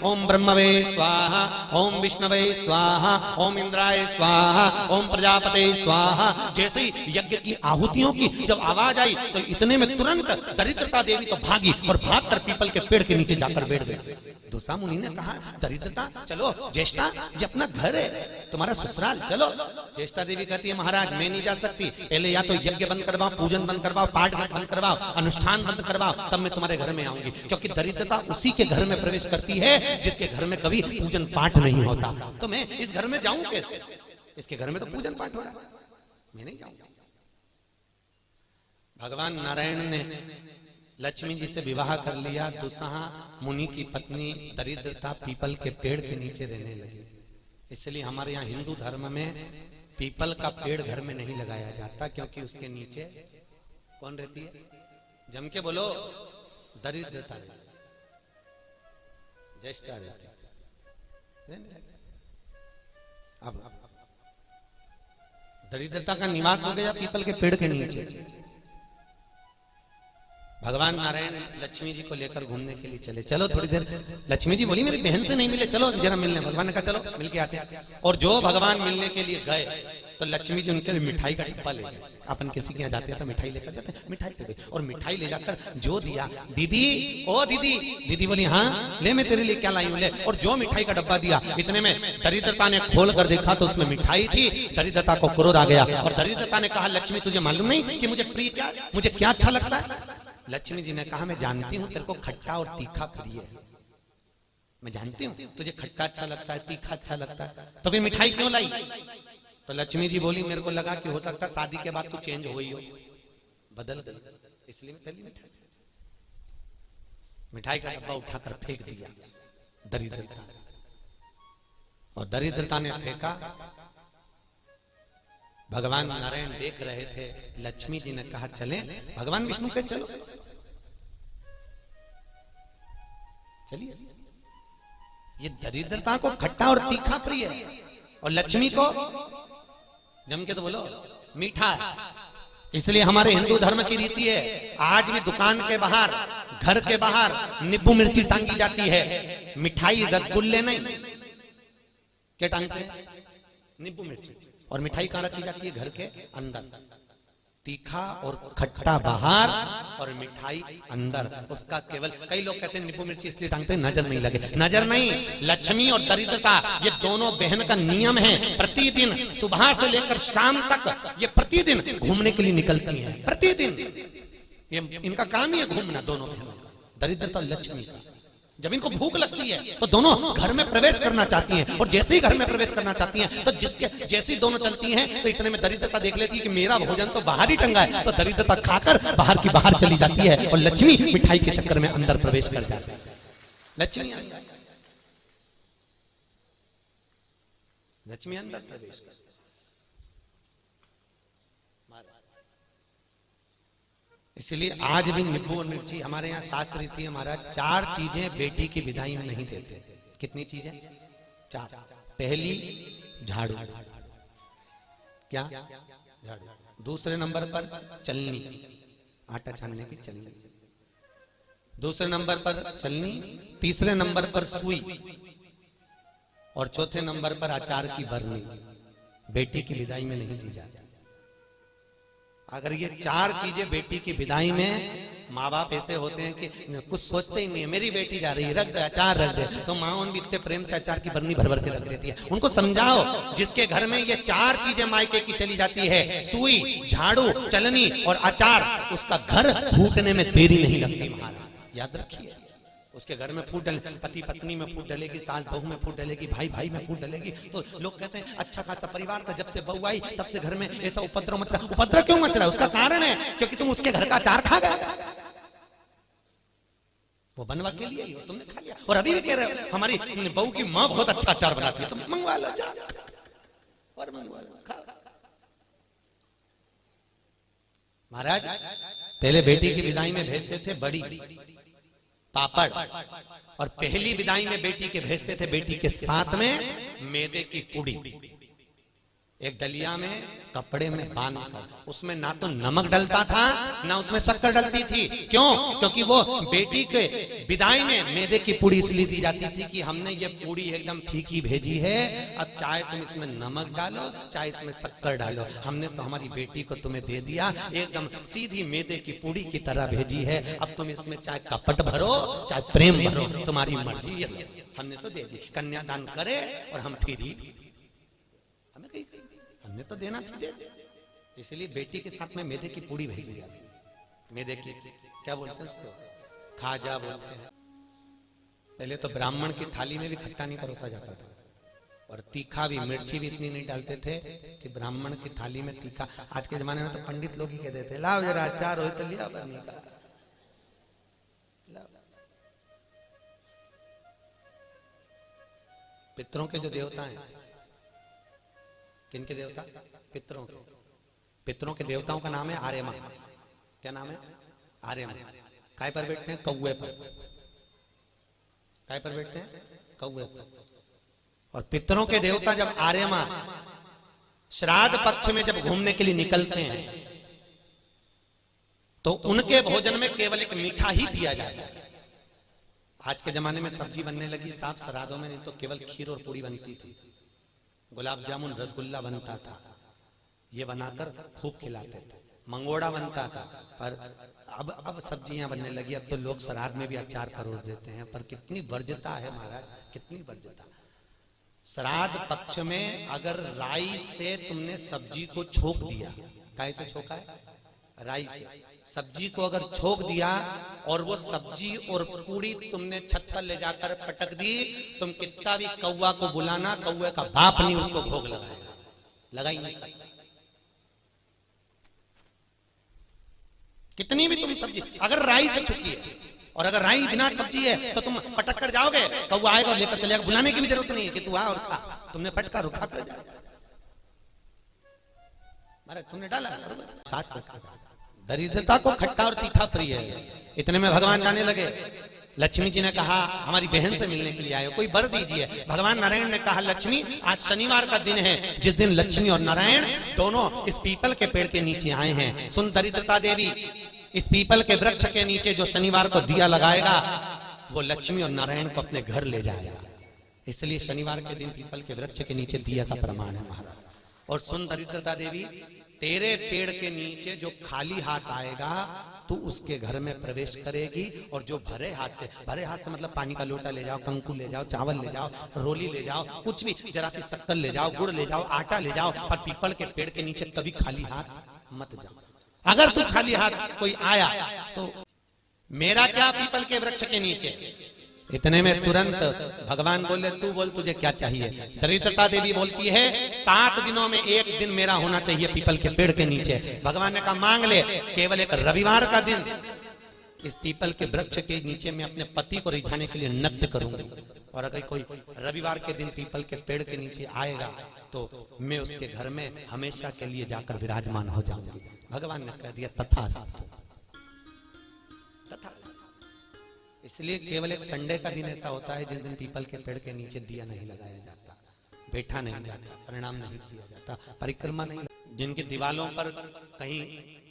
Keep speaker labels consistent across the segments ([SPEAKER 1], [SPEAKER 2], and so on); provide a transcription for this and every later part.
[SPEAKER 1] ओम ब्रह्मवे स्वाहा, ओम विष्णवे स्वाहा, ओम इंद्राय स्वाहा, ओम प्रजापते स्वाहा। जैसे ही यज्ञ की आहुतियों की जब आवाज आई तो इतने में तुरंत दरिद्रता देवी तो भागी और भागकर पीपल के पेड़ के नीचे जाकर बैठ गई। दूसरा मुनि ने कहा, दरिद्रता चलो, ज्येष्ठा ये अपना घर है, तुम्हारा ससुराल, चलो। ज्येष्ठा देवी कहती है, महाराज मैं नहीं जा सकती, पहले या तो यज्ञ बंद करवाओ, पूजन बंद करवाओ, पाठ बंद करवाओ, अनुष्ठान बंद करवाओ, तब मैं तुम्हारे घर में आऊंगी। क्योंकि दरिद्रता उसी के घर में प्रवेश करती है जिसके घर में कभी पूजन पाठ नहीं होता। तो मैं इस घर में जाऊं कैसे? इसके घर में तो पूजन पाठ हो रहा है, मैं नहीं जाऊंगा। भगवान नारायण ने लक्ष्मी जी से विवाह कर लिया। दुसहा मुनि की पत्नी दरिद्रता पीपल के पेड़ के नीचे रहने लगी। इसलिए हमारे यहाँ हिंदू धर्म में पीपल का पेड़ घर में नहीं लगाया जाता, क्योंकि उसके नीचे कौन रहती है? जम के बोलो, दरिद्रता, ज्येष्ठा रहती है। अब दरिद्रता का निवास हो गया पीपल के पेड़ के नीचे। भगवान नारायण लक्ष्मी जी को लेकर घूमने के लिए चले। चलो थोड़ी देर, लक्ष्मी जी बोली मेरी बहन से नहीं मिले, चलो जरा मिलने। भगवान ने कहा चलो मिल के आते हैं। और जो भगवान मिलने के लिए गए तो लक्ष्मी जी उनके लिए मिठाई का डिब्बा ले गए। अपन किसी के यहाँ जाते हैं तो मिठाई लेकर जाते हैं, मिठाई ले गए और मिठाई ले जाकर जो दिया, दीदी ओ दीदी, दीदी बोली हाँ ले, मैं तेरे लिए क्या लाई हूँ ले। और जो मिठाई का डब्बा दिया, इतने में दरिद्रता ने खोल कर देखा तो उसमें मिठाई थी। दरिद्रता को क्रोध आ गया और दरिद्रता ने कहा, लक्ष्मी तुझे मालूम नहीं कि मुझे प्रिय क्या, मुझे क्या अच्छा लगता है? लक्ष्मी जी ने कहा, मैं जानती हूँ तेरे को खट्टा और तीखा प्रिय है, मैं जानती हूँ तुझे खट्टा अच्छा लगता है, तीखा अच्छा लगता है, तो फिर मिठाई क्यों लाई? तो लक्ष्मी जी बोली, मेरे को लगा कि हो सकता है शादी के बाद तू चेंज हो ही हो, बदल गई, इसलिए मैं तेरी मिठाई। मिठाई का डब्बा उठाकर फेंक दिया दरिद्रता, और दरिद्रता ने फेंका। भगवान नारायण देख रहे थे। लक्ष्मी जी ने कहा चले। भगवान विष्णु कहे चलो, चलिए। ये दरिद्रता को खट्टा और तीखा प्रिय है और लक्ष्मी को जम के तो बोलो मीठा है। इसलिए हमारे हिंदू धर्म की रीति है, आज भी दुकान के बाहर, घर के बाहर नींबू मिर्ची टांगी जाती है। मिठाई रसगुल्ले नहीं, क्या टांगते हैं? नींबू मिर्ची। और मिठाई कहाँ रखी जाती है? घर के अंदर। तीखा और खट्टा बाहर और मिठाई अंदर। उसका केवल, कई लोग कहते हैं नींबू मिर्ची इसलिए टांगते हैं नजर नहीं लगे। नजर नहीं, लक्ष्मी और दरिद्रता ये दोनों बहन का नियम है। प्रतिदिन सुबह से लेकर शाम तक ये प्रतिदिन घूमने के लिए निकलती हैं। प्रतिदिन ये इनका काम ही है घूमना, दोनों बहनों का, दरिद्रता और लक्ष्मी का। जब इनको भूख लगती है तो दोनों घर में प्रवेश करना चाहती हैं, और जैसे ही घर में प्रवेश करना चाहती हैं तो जिसके जैसी दोनों चलती हैं तो इतने में दरिद्रता देख लेती है कि मेरा भोजन तो बाहर ही टंगा है, तो दरिद्रता खाकर बाहर की बाहर चली जाती है और लक्ष्मी मिठाई के चक्कर में अंदर प्रवेश कर जाती है। लक्ष्मी अंदर प्रवेश कर। इसलिए आज भी नींबू और मिर्ची, हमारे यहाँ शास्त्र रीति हमारा 4 चीजें बेटी की विदाई में नहीं देते। कितनी चीजें? 4। पहली झाड़ू, क्या? झाड़ू। दूसरे नंबर पर चलनी, आटा छानने की चलनी। दूसरे नंबर पर चलनी, तीसरे नंबर पर सुई, और चौथे नंबर पर अचार की बरनी। बेटी की विदाई में नहीं दी जाती। अगर ये 4 चीजें बेटी की विदाई में, माँ बाप ऐसे होते हैं कि कुछ सोचते ही नहीं है, मेरी बेटी जा रही है, रख दे अचार रख दे, तो माँ उन भी इतने प्रेम से अचार की बरनी भर भर के रख देती है। उनको समझाओ, जिसके घर में ये 4 चीजें मायके की चली जाती है, सुई, झाड़ू, चलनी और अचार, उसका घर फूटने में देरी नहीं लगती। महाराज याद रखिए, उसके घर में फूट डले, पति पत्नी में फूट डलेगी, सास बहू में फूट डलेगी, भाई भाई में फूट डलेगी। तो लोग कहते हैं अच्छा खासा परिवार था, जब से बहू आई तब से घर में ऐसा उपद्रव मच रहा। उपद्रव क्यों मच रहा है? उसका कारण है क्योंकि तुम उसके घर का अचार खा गए। वो बनवा के लिए ही तुमने खा लिया। और अभी भी कह रहे हो हमारी बहू की माँ बहुत अच्छा अचार बनाती है, तुम मंगवा लो और मंगवा लो। महाराज पहले बेटी की विदाई में भेजते थे बड़ी पापड़, और पहली विदाई में बेटी के भेजते थे बेटी के साथ में मैदे की पूड़ी। एक डलिया में कपड़े में बांध कर, उसमें ना तो नमक डलता था ना उसमें शक्कर डलती थी। क्यों? क्योंकि वो बेटी के विदाई में मैदे की पूड़ी इसलिए दी जाती थी कि हमने ये पूड़ी एकदम फीकी भेजी है, अब चाहे तुम इसमें नमक डालो चाहे इसमें शक्कर डालो, हमने तो हमारी बेटी को तुम्हें दे दिया, एकदम सीधी मैदे की पूड़ी की तरह भेजी है, अब तुम इसमें चाहे कपट भरो चाहे प्रेम भरो, तुम्हारी मर्जी है, हमने तो दे दी। कन्यादान करे और हम फिरी, हमें कहीं हमने तो देना थी, दे दे। इसलिए बेटी के साथ में मैदे की पूड़ी भेजी जाती है। मैदे की क्या बोलते हैं उसको, खाजा बोलते हैं। पहले तो ब्राह्मण की थाली में भी खट्टा नहीं परोसा जाता था, और तीखा भी, मिर्ची भी इतनी नहीं डालते थे कि ब्राह्मण की थाली में तीखा। आज के जमाने में तो पंडित लोग ही कह देते लाओ जरा अचार हो तो लिया बनी का। पितरों के जो देवता हैं, किनके देवता? पितरों के। पितरों के देवताओं का नाम है आर्यमा। क्या नाम है? आर्यमा। काय पर बैठते हैं? कौवे पर। काय पर बैठते हैं? कौवे पर। और पितरों के देवता जब आर्यमा श्राद्ध पक्ष में जब घूमने के लिए निकलते हैं तो उनके भोजन में केवल एक मीठा ही दिया जाता है। आज के जमाने में सब्जी बनने लगी साफ श्राद्धों में, नहीं तो केवल खीर और पूरी बनती थी, गुलाब जामुन रसगुल्ला बनता था, ये बनाकर खूब खिलाते थे, मंगोड़ा बनता था। पर अब सब्जियां बनने लगी, अब तो लोग श्राद्ध में भी अचार परोस देते हैं। पर कितनी वर्ज्यता है महाराज, कितनी वर्ज्यता। श्राद्ध पक्ष में अगर राई से तुमने सब्जी को छोक दिया, काहे से छोका है? राई से। सब्जी को अगर छोक दिया और वो सब्जी और पूरी तुमने छत पर ले जाकर पटक दी, तुम कितना भी कौवा को बुलाना, कौवे का बाप नहीं उसको भोग लगाएगा, लगा ही नहीं सकता। कितनी भी तुम सब्जी अगर राई से छुकी है, और अगर राई बिना सब्जी है तो तुम पटक कर जाओगे, कौवा आएगा और लेकर चलेगा, बुलाने की भी जरूरत नहीं है कि तू आ और खा, तुमने पटका रुखा कर जाएगा। तुमने डाला शास्त्र, दरिद्रता को खट्टा और तीखा प्रिय है। इतने में भगवान जाने लगे। लक्ष्मी जी ने कहा हमारी बहन से मिलने के लिए आए हो, कोई वर दीजिए। भगवान नारायण ने कहा लक्ष्मी आज शनिवार का दिन है, जिस दिन लक्ष्मी और नारायण दोनों इस पीपल के पेड़ के नीचे आए हैं। सुन दरिद्रता देवी, इस पीपल के वृक्ष के नीचे जो शनिवार को दिया लगाएगा वो लक्ष्मी और नारायण को अपने घर ले जाएगा। इसलिए शनिवार के दिन पीपल के वृक्ष के नीचे दिया का प्रमाण है महाराज। और सुन दरिद्रता देवी, तेरे पेड़ के नीचे जो खाली हाथ आएगा तू उसके घर में प्रवेश करेगी, और जो भरे हाथ से मतलब पानी का लोटा ले जाओ, कंकु ले जाओ, चावल ले जाओ, रोली ले जाओ, कुछ भी, जरा सी शक्कर ले जाओ, गुड़ ले जाओ, आटा ले जाओ, और पीपल के पेड़ के नीचे कभी खाली हाथ मत जाओ। अगर तू खाली हाथ कोई आया तो मेरा क्या पीपल के वृक्ष के नीचे। इतने में तुरंत भगवान बोले तू बोल तुझे क्या चाहिए। दरिद्रता देवी बोलती है 7 दिनों में एक दिन मेरा होना चाहिए पीपल के पेड़ के नीचे। भगवान ने कहा मांग ले, केवल एक रविवार का दिन इस पीपल के वृक्ष के नीचे मैं अपने पति को रिझाने के लिए नृत्य करूंगी, और अगर कोई रविवार के दिन पीपल के पेड़ के नीचे आएगा तो मैं उसके घर में हमेशा के लिए जाकर विराजमान हो जाऊंगी। भगवान ने कह दिया तथास्तु। इसलिए केवल एक संडे का दिन ऐसा होता है जिस दिन पीपल के पेड़ के नीचे दिया नहीं लगाया जाता, बैठा नहीं जाता, प्रणाम नहीं किया जाता, परिक्रमा नहीं। जिनकी दीवालों पर कहीं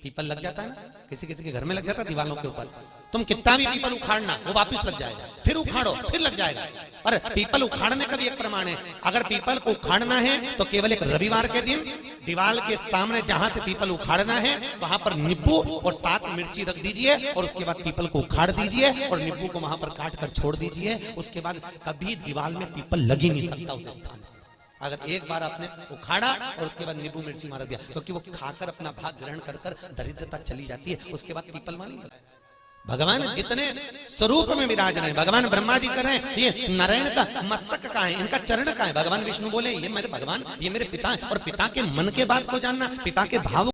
[SPEAKER 1] पीपल लग जाता है ना, किसी किसी के घर में लग जाता है दीवालों के ऊपर, तुम कितना भी पीपल उखाड़ना वो वापस लग जाएगा, फिर उखाड़ो फिर लग जाएगा। पर पीपल उखाड़ने का भी एक प्रमाण है। अगर पीपल को उखाड़ना है तो केवल एक रविवार के दिन दीवाल के सामने जहां से पीपल उखाड़ना है वहां पर नींबू और 7 मिर्ची रख दीजिए, और उसके बाद पीपल को उखाड़ दीजिए और नींबू को वहां पर काट कर छोड़ दीजिए। उसके बाद कभी दीवाल में पीपल लग ही नहीं सकता उस स्थान में, अगर एक बार आपने उखाड़ा और उसके बाद नींबू मिर्ची मार दिया, क्योंकि वो खाकर अपना भाग ग्रहण कर दरिद्रता चली जाती है। उसके बाद पीपल मानी भगवान जितने स्वरूप में विराज रहे हैं। भगवान ब्रह्मा जी कर रहे हैं, ये नारायण का मस्तक का है, इनका चरण का है। भगवान विष्णु बोले ये मेरे भगवान, ये मेरे पिता है। और पिता के मन के बात को जानना, पिता के भाव